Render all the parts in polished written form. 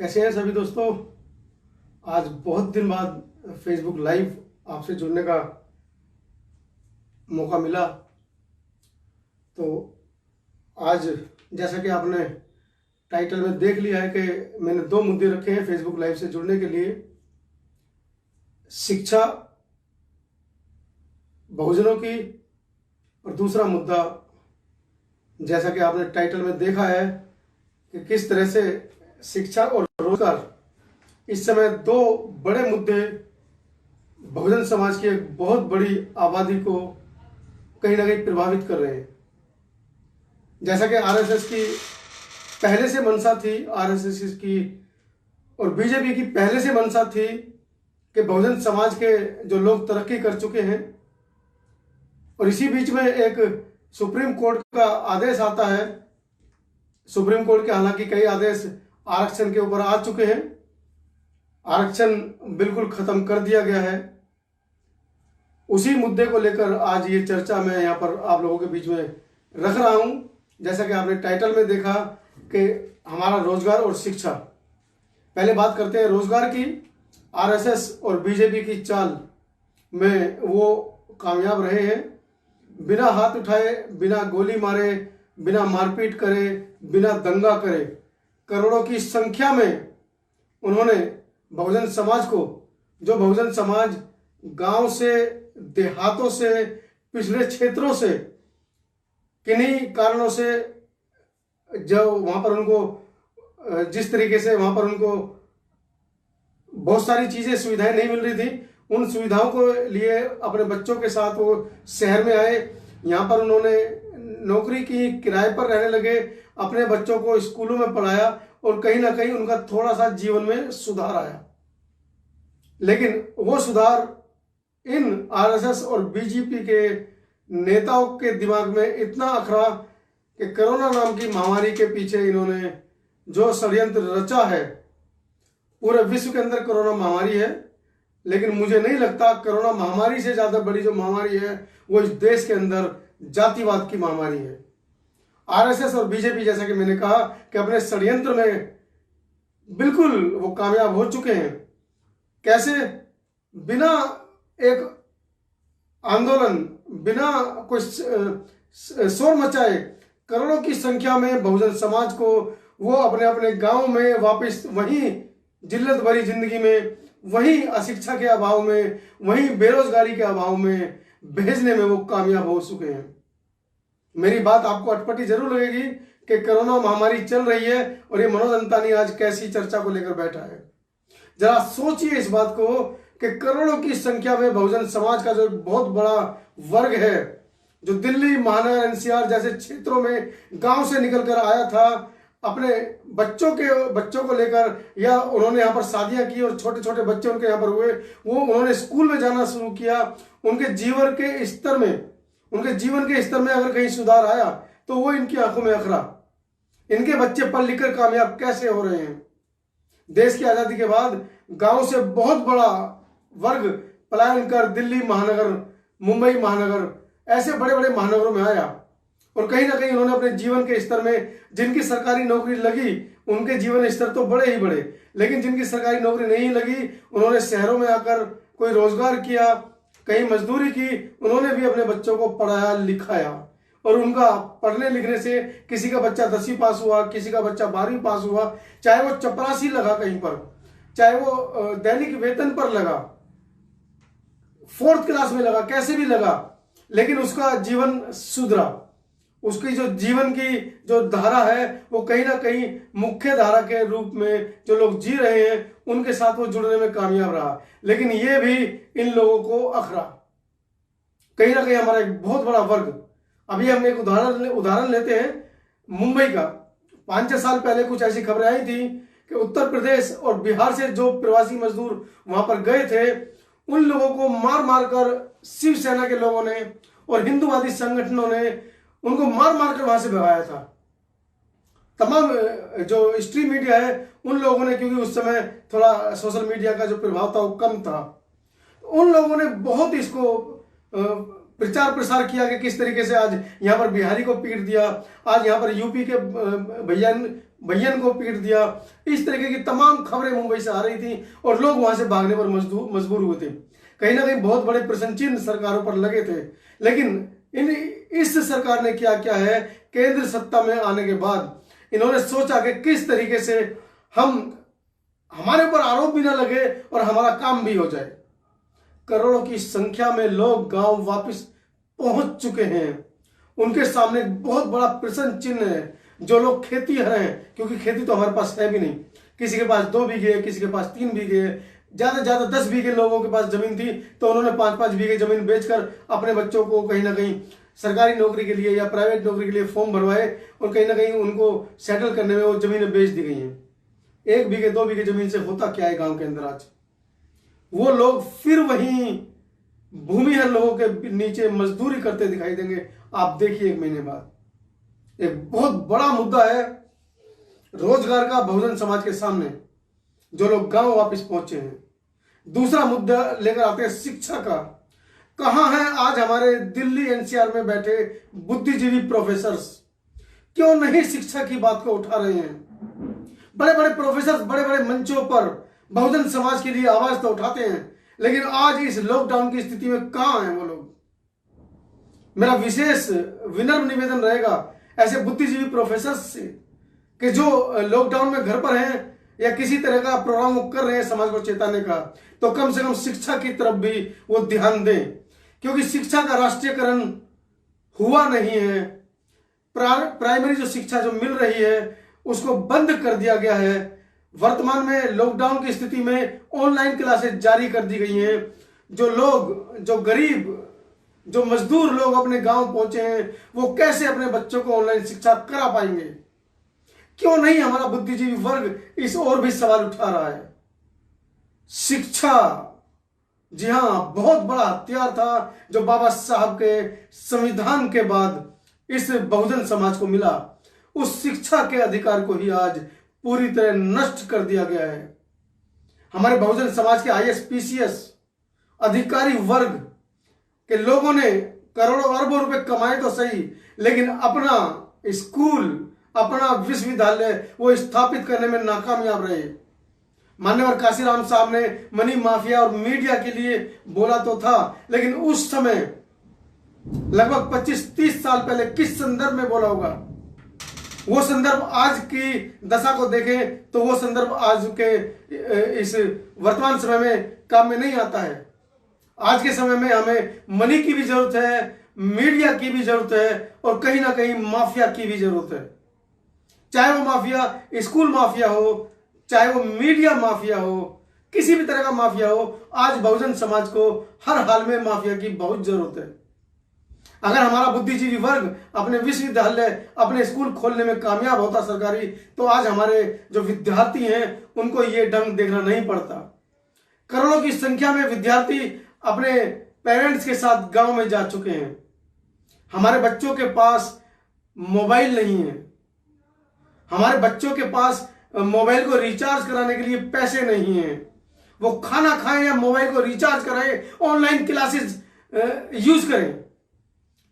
कैसे हैं सभी दोस्तों। आज बहुत दिन बाद फेसबुक लाइव आपसे जुड़ने का मौका मिला। तो आज जैसा कि आपने टाइटल में देख लिया है कि मैंने दो मुद्दे रखे हैं फेसबुक लाइव से जुड़ने के लिए। शिक्षा बहुजनों की, और दूसरा मुद्दा जैसा कि आपने टाइटल में देखा है कि किस तरह से शिक्षा और रोजगार इस समय दो बड़े मुद्दे बहुजन समाज की एक बहुत बड़ी आबादी को कहीं ना कहीं प्रभावित कर रहे हैं। जैसा कि आरएसएस की पहले से मंशा थी, आरएसएस की और बीजेपी की पहले से मंशा थी कि बहुजन समाज के जो लोग तरक्की कर चुके हैं, और इसी बीच में एक सुप्रीम कोर्ट का आदेश आता है। सुप्रीम कोर्ट के हालांकि कई आदेश आरक्षण के ऊपर आ चुके हैं, आरक्षण बिल्कुल खत्म कर दिया गया है। उसी मुद्दे को लेकर आज ये चर्चा मैं यहाँ पर आप लोगों के बीच में रख रहा हूँ। जैसा कि आपने टाइटल में देखा कि हमारा रोजगार और शिक्षा। पहले बात करते हैं रोजगार की। आरएसएस और बीजेपी की चाल में वो कामयाब रहे हैं। बिना हाथ उठाए, बिना गोली मारे, बिना मारपीट करे, बिना दंगा करे, करोड़ों की संख्या में उन्होंने बहुजन समाज को, जो बहुजन समाज गांव से, देहातों से, पिछड़े क्षेत्रों से, किन्हीं कारणों से जो वहां पर उनको जिस तरीके से वहां पर उनको बहुत सारी चीजें, सुविधाएं नहीं मिल रही थी, उन सुविधाओं को लिए अपने बच्चों के साथ वो शहर में आए। यहाँ पर उन्होंने नौकरी की, किराए पर रहने लगे, अपने बच्चों को स्कूलों में पढ़ाया और कहीं ना कहीं उनका थोड़ा सा जीवन में सुधार आया। लेकिन वो सुधार इन आरएसएस और बीजेपी के नेताओं के दिमाग में इतना अखरा कि कोरोना नाम की महामारी के पीछे इन्होंने जो षड्यंत्र रचा है। पूरे विश्व के अंदर कोरोना महामारी है, लेकिन मुझे नहीं लगता कोरोना महामारी से ज्यादा बड़ी जो महामारी है वो इस देश के अंदर जातिवाद की महामारी है। आरएसएस और बीजेपी, जैसा कि मैंने कहा, कि अपने षड्यंत्र में बिल्कुल वो कामयाब हो चुके हैं। कैसे? बिना एक आंदोलन, बिना कोई शोर मचाए, करोड़ों की संख्या में बहुजन समाज को वो अपने अपने गांव में वापस वहीं जिल्लत भरी जिंदगी में, वहीं अशिक्षा के अभाव में, वहीं बेरोजगारी के अभाव में भेजने में वो कामयाब हो चुके हैं। मेरी बात आपको अटपटी जरूर लगेगी कि कोरोना महामारी चल रही है और ये मनोज अंतानी आज कैसी चर्चा को लेकर बैठा है। जरा सोचिए इस बात को कि करोड़ों की संख्या में बहुजन समाज का जो बहुत बड़ा वर्ग है, जो दिल्ली, महानगर, एनसीआर जैसे क्षेत्रों में गांव से निकलकर आया था, अपने बच्चों को लेकर, या उन्होंने यहाँ पर शादियां की और छोटे छोटे बच्चे उनके यहाँ पर हुए, वो उन्होंने स्कूल में जाना शुरू किया। उनके जीवन के स्तर में अगर कहीं सुधार आया तो वो इनकी आंखों में अखरा। इनके बच्चे पढ़ लिख कर कामयाब कैसे हो रहे हैं। देश की आजादी के बाद गांव से बहुत बड़ा वर्ग पलायन कर दिल्ली महानगर, मुंबई महानगर, ऐसे बड़े बड़े महानगरों में आया, और कहीं ना कहीं उन्होंने अपने जीवन के स्तर में, जिनकी सरकारी नौकरी लगी उनके जीवन स्तर तो बड़े ही बड़े, लेकिन जिनकी सरकारी नौकरी नहीं लगी उन्होंने शहरों में आकर कोई रोजगार किया, कहीं मजदूरी की, उन्होंने भी अपने बच्चों को पढ़ाया लिखाया। और उनका पढ़ने लिखने से किसी का बच्चा 10वीं पास हुआ, किसी का बच्चा 12वीं पास हुआ, चाहे वो चपरासी लगा कहीं पर, चाहे वो दैनिक वेतन पर लगा, 4th क्लास में लगा, कैसे भी लगा, लेकिन उसका जीवन सुधरा। उसकी जो जीवन की जो धारा है वो कहीं ना कहीं मुख्य धारा के रूप में जो लोग जी रहे हैं उनके साथ वो जुड़ने में कामयाब रहा। लेकिन ये भी इन लोगों को अखरा। कहीं ना कहीं हमारा एक बहुत बड़ा वर्ग, अभी हम एक उदाहरण लेते हैं मुंबई का। 5-6 साल पहले कुछ ऐसी खबरें आई थी कि उत्तर प्रदेश और बिहार से जो प्रवासी मजदूर वहां पर गए थे, उन लोगों को मार मार कर शिवसेना के लोगों ने और हिंदूवादी संगठनों ने उनको मार मार कर वहां से भगाया था। तमाम जो स्ट्रीम मीडिया है उन लोगों ने, क्योंकि उस समय थोड़ा सोशल मीडिया का जो प्रभाव था वो कम था, उन लोगों ने बहुत इसको प्रचार प्रसार किया कि किस तरीके से आज यहाँ पर बिहारी को पीट दिया, आज यहाँ पर यूपी के भैया भैयन को पीट दिया। इस तरीके की तमाम खबरें मुंबई से आ रही थी और लोग वहां से भागने पर मजबूर हुए थे। कहीं ना कहीं बहुत बड़े प्रश्न चिन्ह सरकारों पर लगे थे। लेकिन इस सरकार ने क्या किया है, केंद्र सत्ता में आने के बाद इन्होंने सोचा कि किस तरीके से हमारे ऊपर आरोप भी ना लगे और हमारा काम भी हो जाए। करोड़ों की संख्या में लोग गांव वापस पहुंच चुके हैं। उनके सामने बहुत बड़ा प्रश्न चिन्ह है। जो लोग खेती हैं, क्योंकि खेती तो हमारे पास है भी नहीं, किसी के पास 2 बीघे है, किसी के पास 3 बीघे है, ज्यादा से ज्यादा 10 बीघे लोगों के पास जमीन थी, तो उन्होंने 5-5 बीघे जमीन बेचकर अपने बच्चों को कहीं ना कहीं सरकारी नौकरी के लिए या प्राइवेट नौकरी के लिए फॉर्म भरवाए और कहीं ना कहीं उनको सेटल करने में वो जमीनें बेच दी गई हैं। 1 बीघे 2 बीघे जमीन से होता क्या है गांव के अंदर आज? वो लोग फिर वहीं भूमिहीन लोगों के नीचे मजदूरी करते दिखाई देंगे। आप देखिए 1 महीने बाद। एक बहुत बड़ा मुद्दा है रोजगार का बहुजन समाज के सामने, जो लोग गांव वापस पहुंचे हैं। दूसरा मुद्दा लेकर आते हैं शिक्षा का। कहां है आज हमारे दिल्ली एनसीआर में बैठे बुद्धिजीवी प्रोफेसर्स? क्यों नहीं शिक्षा की बात को उठा रहे हैं? बड़े बड़े प्रोफेसर बड़े बड़े मंचों पर बहुजन समाज के लिए आवाज तो उठाते हैं, लेकिन आज इस लॉकडाउन की स्थिति में कहां हैं वो लोग? मेरा विशेष विनम्र निवेदन रहेगा ऐसे बुद्धिजीवी प्रोफेसर से कि जो लॉकडाउन में घर पर हैं या किसी तरह का प्रोग्राम कर रहे हैं समाज को चेताने का, तो कम से कम शिक्षा की तरफ भी वो ध्यान दें, क्योंकि शिक्षा का राष्ट्रीयकरण हुआ नहीं है। प्राइमरी जो शिक्षा जो मिल रही है उसको बंद कर दिया गया है। वर्तमान में लॉकडाउन की स्थिति में ऑनलाइन क्लासेस जारी कर दी गई हैं। जो गरीब जो मजदूर लोग अपने गांव पहुंचे हैं वो कैसे अपने बच्चों को ऑनलाइन शिक्षा करा पाएंगे? क्यों नहीं हमारा बुद्धिजीवी वर्ग इस ओर भी सवाल उठा रहा है? शिक्षा, जी हां, बहुत बड़ा हथियार था जो बाबा साहब के संविधान के बाद इस बहुजन समाज को मिला। उस शिक्षा के अधिकार को ही आज पूरी तरह नष्ट कर दिया गया है। हमारे बहुजन समाज के IAS-PCS अधिकारी वर्ग के लोगों ने करोड़ों अरबों रुपए कमाए तो सही, लेकिन अपना स्कूल, अपना विश्वविद्यालय वो स्थापित करने में नाकामयाब रहे। मान्यवर काशीराम साहब ने मनी माफिया और मीडिया के लिए बोला तो था, लेकिन उस समय लगभग 25-30 साल पहले किस संदर्भ में बोला होगा? वो संदर्भ आज की दशा को देखें तो वो संदर्भ आज के इस वर्तमान समय में काम में नहीं आता है। आज के समय में हमें मनी की भी जरूरत है, मीडिया की भी जरूरत है और कहीं ना कहीं माफिया की भी जरूरत है। चाहे वो माफिया स्कूल माफिया हो, चाहे वो मीडिया माफिया हो, किसी भी तरह का माफिया हो, आज बहुजन समाज को हर हाल में माफिया की बहुत जरूरत है। अगर हमारा बुद्धिजीवी वर्ग अपने विश्वविद्यालय, अपने स्कूल खोलने में कामयाब होता सरकारी, तो आज हमारे जो विद्यार्थी हैं उनको ये ढंग देखना नहीं पड़ता। करोड़ों की संख्या में विद्यार्थी अपने पेरेंट्स के साथ गांव में जा चुके हैं। हमारे बच्चों के पास मोबाइल नहीं है, हमारे बच्चों के पास मोबाइल को रिचार्ज कराने के लिए पैसे नहीं हैं। वो खाना खाएं या मोबाइल को रिचार्ज कराएं, ऑनलाइन क्लासेस यूज करें।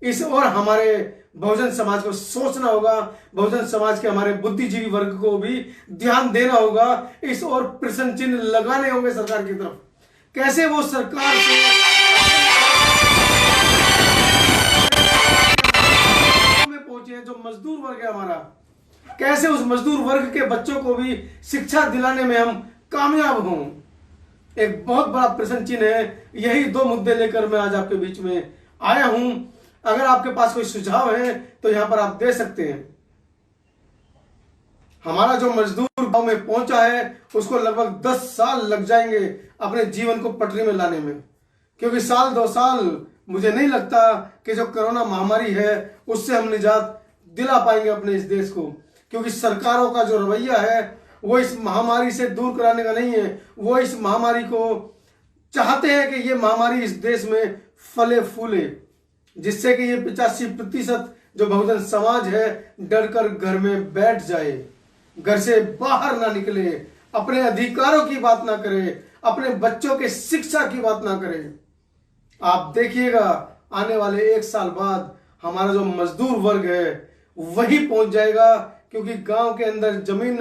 इस और हमारे बहुजन समाज को सोचना होगा, बहुजन समाज के हमारे बुद्धिजीवी वर्ग को भी ध्यान देना होगा, इस और प्रश्न चिन्ह लगाने होंगे सरकार की तरफ। कैसे वो सरकार से में पहुंचे हैं जो मजदूर वर्ग है हमारा, कैसे उस मजदूर वर्ग के बच्चों को भी शिक्षा दिलाने में हम कामयाब हों, एक बहुत बड़ा प्रश्न चिन्ह है। यही 2 मुद्दे लेकर मैं आज आपके बीच में आया हूं। अगर आपके पास कोई सुझाव है तो यहां पर आप दे सकते हैं। हमारा जो मजदूर गांव में पहुंचा है उसको लगभग 10 साल लग जाएंगे अपने जीवन को पटरी में लाने में, क्योंकि 1-2 साल मुझे नहीं लगता कि जो कोरोना महामारी है उससे हम निजात दिला पाएंगे अपने इस देश को, क्योंकि सरकारों का जो रवैया है वो इस महामारी से दूर कराने का नहीं है। वो इस महामारी को चाहते हैं कि ये महामारी इस देश में फले फूले, जिससे कि ये 85% जो बहुजन समाज है डरकर घर में बैठ जाए, घर से बाहर ना निकले, अपने अधिकारों की बात ना करे, अपने बच्चों के शिक्षा की बात ना करे। आप देखिएगा आने वाले 1 साल बाद हमारा जो मजदूर वर्ग है वही पहुंच जाएगा क्योंकि गांव के अंदर जमीन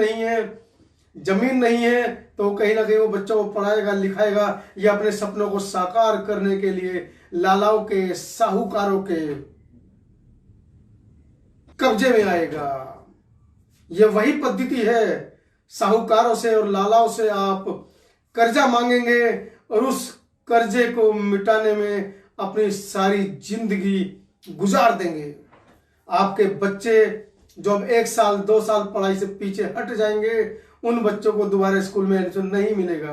नहीं है तो कहीं ना कहीं वो बच्चों को पढ़ाएगा लिखाएगा या अपने सपनों को साकार करने के लिए लालाओं के, साहूकारों के कब्जे में आएगा। यह वही पद्धति है, साहूकारों से और लालाओं से आप कर्जा मांगेंगे और उस कर्जे को मिटाने में अपनी सारी जिंदगी गुजार देंगे। आपके बच्चे जो अब 1 साल 2 साल पढ़ाई से पीछे हट जाएंगे, उन बच्चों को दोबारा स्कूल में एडमिशन नहीं मिलेगा।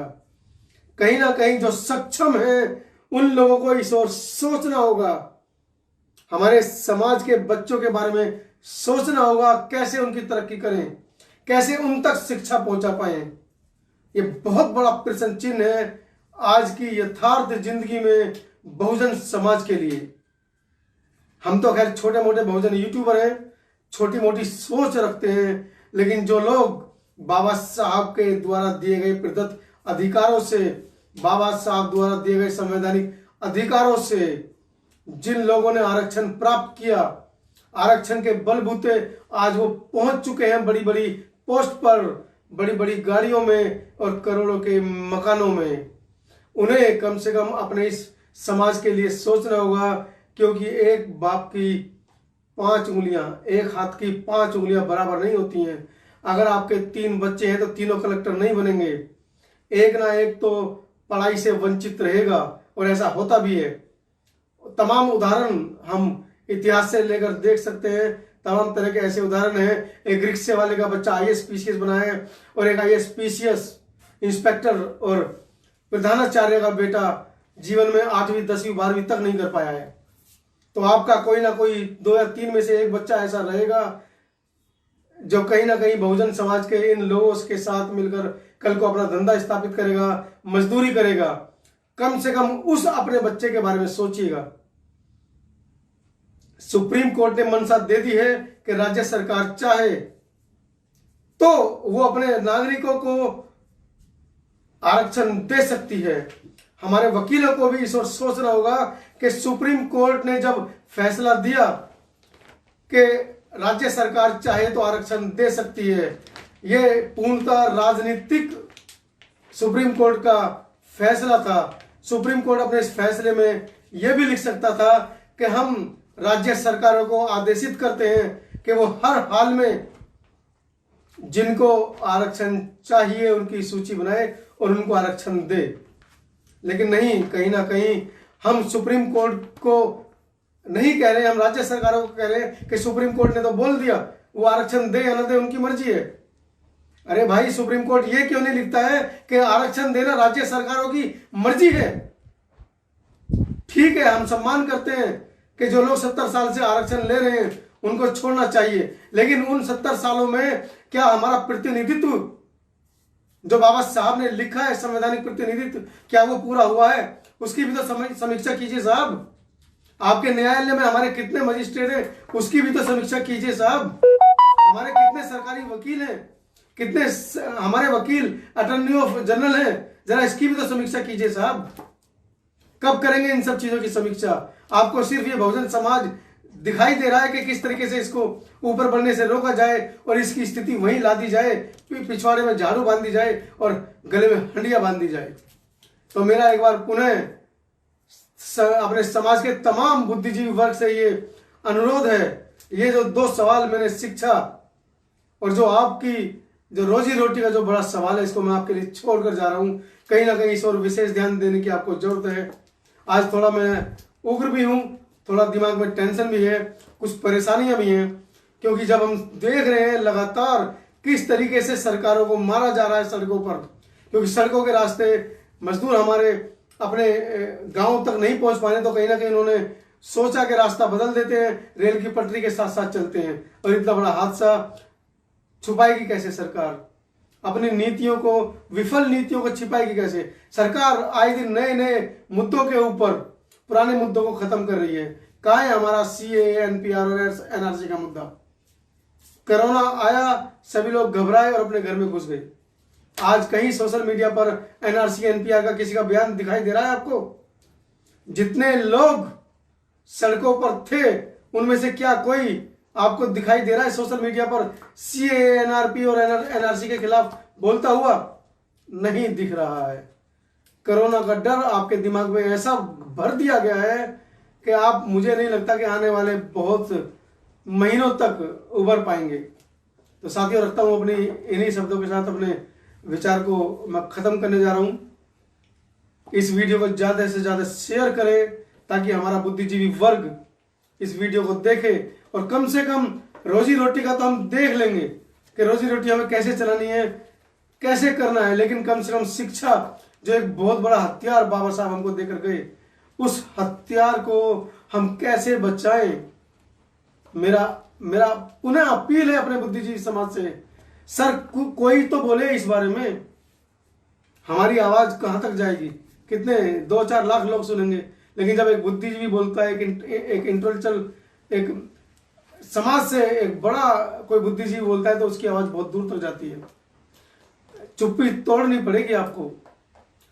कहीं ना कहीं जो सक्षम है उन लोगों को इस ओर सोचना होगा, हमारे समाज के बच्चों के बारे में सोचना होगा, कैसे उनकी तरक्की करें, कैसे उन तक शिक्षा पहुंचा पाए। ये बहुत बड़ा प्रश्न चिन्ह है आज की यथार्थ जिंदगी में बहुजन समाज के लिए। हम तो खैर छोटे मोटे बहुजन यूट्यूबर हैं, छोटी मोटी सोच रखते हैं, लेकिन जो लोग बाबा साहब के द्वारा दिए गए प्रदत्त अधिकारों से, बाबा साहब द्वारा दिए गए संवैधानिक अधिकारों से जिन लोगों ने आरक्षण प्राप्त किया, आरक्षण के बलबूते आज वो पहुंच चुके हैं बड़ी बड़ी पोस्ट पर, बड़ी बड़ी गाड़ियों में और करोड़ों के मकानों में, उन्हें कम से कम अपने इस समाज के लिए सोचना होगा। क्योंकि एक बाप की 5 उंगलियां, एक हाथ की 5 उंगलियां बराबर नहीं होती हैं। अगर आपके 3 बच्चे हैं तो तीनों कलेक्टर नहीं बनेंगे, एक ना एक तो पढ़ाई से वंचित रहेगा, और ऐसा होता भी है। तमाम उदाहरण हम इतिहास से लेकर देख सकते हैं, तमाम तरह के ऐसे उदाहरण हैं। एक रिक्शे वाले का बच्चा IAS PCS बना है और एक IAS PCS इंस्पेक्टर और प्रधानाचार्य का बेटा जीवन में 8वीं 10वीं 12वीं तक नहीं कर पाया है। तो आपका कोई ना कोई 2 या 3 में से एक बच्चा ऐसा रहेगा जो कहीं ना कहीं बहुजन समाज के इन लोगों के साथ मिलकर कल को अपना धंधा स्थापित करेगा, मजदूरी करेगा। कम से कम उस अपने बच्चे के बारे में सोचिएगा। सुप्रीम कोर्ट ने मंशा दे दी है कि राज्य सरकार चाहे तो वो अपने नागरिकों को आरक्षण दे सकती है। हमारे वकीलों को भी इस ओर सोचना होगा कि सुप्रीम कोर्ट ने जब फैसला दिया कि राज्य सरकार चाहे तो आरक्षण दे सकती है, यह पूर्णतः राजनीतिक सुप्रीम कोर्ट का फैसला था। सुप्रीम कोर्ट अपने इस फैसले में यह भी लिख सकता था कि हम राज्य सरकारों को आदेशित करते हैं कि वो हर हाल में जिनको आरक्षण चाहिए उनकी सूची बनाए और उनको आरक्षण दे। लेकिन नहीं, कहीं ना कहीं हम सुप्रीम कोर्ट को नहीं कह रहे, हम राज्य सरकारों को कह रहे हैं कि सुप्रीम कोर्ट ने तो बोल दिया, वो आरक्षण दे या ना दे उनकी मर्जी है। अरे भाई, सुप्रीम कोर्ट ये क्यों नहीं लिखता है कि आरक्षण देना राज्य सरकारों की मर्जी है। ठीक है, हम सम्मान करते हैं कि जो लोग 70 साल से आरक्षण ले रहे हैं उनको छोड़ना चाहिए, लेकिन उन 70 सालों में क्या हमारा प्रतिनिधित्व जो बाबा साहब ने लिखा है, संवैधानिक प्रतिनिधित्व, क्या वो पूरा हुआ है? उसकी भी तो समीक्षा कीजिए साहब। आपके न्यायालय में हमारे कितने मजिस्ट्रेट हैं, उसकी भी तो समीक्षा कीजिए साहब। हमारे कितने सरकारी वकील हैं, कितने हमारे वकील अटॉर्नी ऑफ जनरल हैं, जरा इसकी भी तो समीक्षा कीजिए साहब। कब करेंगे इन सब चीजों की समीक्षा? आपको सिर्फ ये बहुजन समाज दिखाई दे रहा है कि किस तरीके से इसको ऊपर बढ़ने से रोका जाए और इसकी स्थिति वहीं ला दी जाए, पिछवाड़े में झाड़ू बांध दी जाए और गले में हंडिया बांध दी जाए। तो मेरा एक बार पुनः अपने समाज के तमाम बुद्धिजीवी वर्ग से ये अनुरोध है, ये जो 2 सवाल मैंने शिक्षा और जो आपकी जो रोजी रोटी का जो बड़ा सवाल है, इसको मैं आपके लिए छोड़कर जा रहा हूं। कहीं ना कहीं इस और विशेष ध्यान देने की आपको जरूरत है। आज थोड़ा मैं उग्र भी हूं, थोड़ा दिमाग में टेंशन भी है, कुछ परेशानियां भी हैं, क्योंकि जब हम देख रहे हैं लगातार किस तरीके से सरकारों को मारा जा रहा है सड़कों पर, क्योंकि सड़कों के रास्ते मजदूर हमारे अपने गांव तक नहीं पहुंच पाने, तो कहीं ना कहीं उन्होंने सोचा कि रास्ता बदल देते हैं, रेल की पटरी के साथ साथ चलते हैं, और इतना बड़ा हादसा छुपाएगी कैसे सरकार? अपनी नीतियों को, विफल नीतियों को छिपाएगी कैसे? सरकार आए दिन नए नए मुद्दों के ऊपर पुराने मुद्दों को खत्म कर रही है। कहाँ है हमारा CAA, NPR और NRC का मुद्दा? कोरोना आया, सभी लोग घबराए और अपने घर में घुस गए। आज कहीं सोशल मीडिया पर NRC NPR का किसी का बयान दिखाई दे रहा है आपको? जितने लोग सड़कों पर थे उनमें से क्या कोई आपको दिखाई दे रहा है सोशल मीडिया पर सीए, एनआरपी और एनआरसी के खिलाफ बोलता हुआ? नहीं दिख रहा है। कोरोना का डर आपके दिमाग में ऐसा भर दिया गया है कि आप, मुझे नहीं लगता कि आने वाले बहुत महीनों तक उबर पाएंगे। तो साथियों, रखता हूं अपनी इन्हीं शब्दों के साथ अपने विचार को मैं खत्म करने जा रहा हूं। इस वीडियो को ज्यादा से ज्यादा शेयर करें ताकि हमारा बुद्धिजीवी वर्ग इस वीडियो को देखे और कम से कम रोजी रोटी का तो हम देख लेंगे कि रोजी रोटी हमें कैसे चलानी है, कैसे करना है, लेकिन कम से कम शिक्षा, जो एक बहुत बड़ा हथियार बाबा साहब हमको देकर गए, उस हथियार को हम कैसे बचाएं। मेरा पुनः अपील है अपने बुद्धिजीवी समाज से, सर कोई तो बोले इस बारे में। हमारी आवाज कहां तक जाएगी? कितने 2-4 लाख लोग सुनेंगे, लेकिन जब एक बुद्धिजीवी बोलता है, एक इंटेलेक्चुअल, एक समाज से एक बड़ा कोई बुद्धिजीवी बोलता है, तो उसकी आवाज बहुत दूर तक जाती है। चुप्पी तोड़नी पड़ेगी आपको।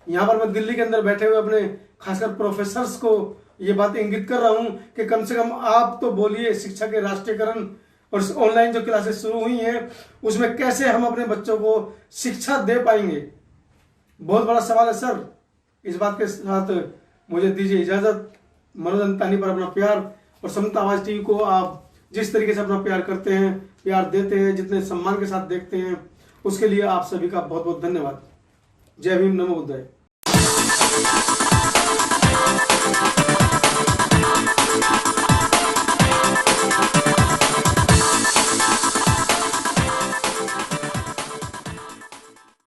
यहां पर मैं दिल्ली के अंदर बैठे हुए अपने खासकर प्रोफेसर्स को ये बातें इंगित कर रहा हूं कि कम से कम आप तो बोलिए शिक्षा के राष्ट्रीयकरण और ऑनलाइन जो क्लासेस शुरू हुई हैं उसमें कैसे हम अपने बच्चों को शिक्षा दे पाएंगे। बहुत बड़ा सवाल है सर। इस बात के साथ मुझे दीजिए इजाजत। मनोज तानी पर अपना प्यार और समता आवाज टीवी को आप जिस तरीके से अपना प्यार करते हैं, प्यार देते हैं, जितने सम्मान के साथ देखते हैं, उसके लिए आप सभी का बहुत बहुत धन्यवाद। जय भीम, नमो बुद्धाय।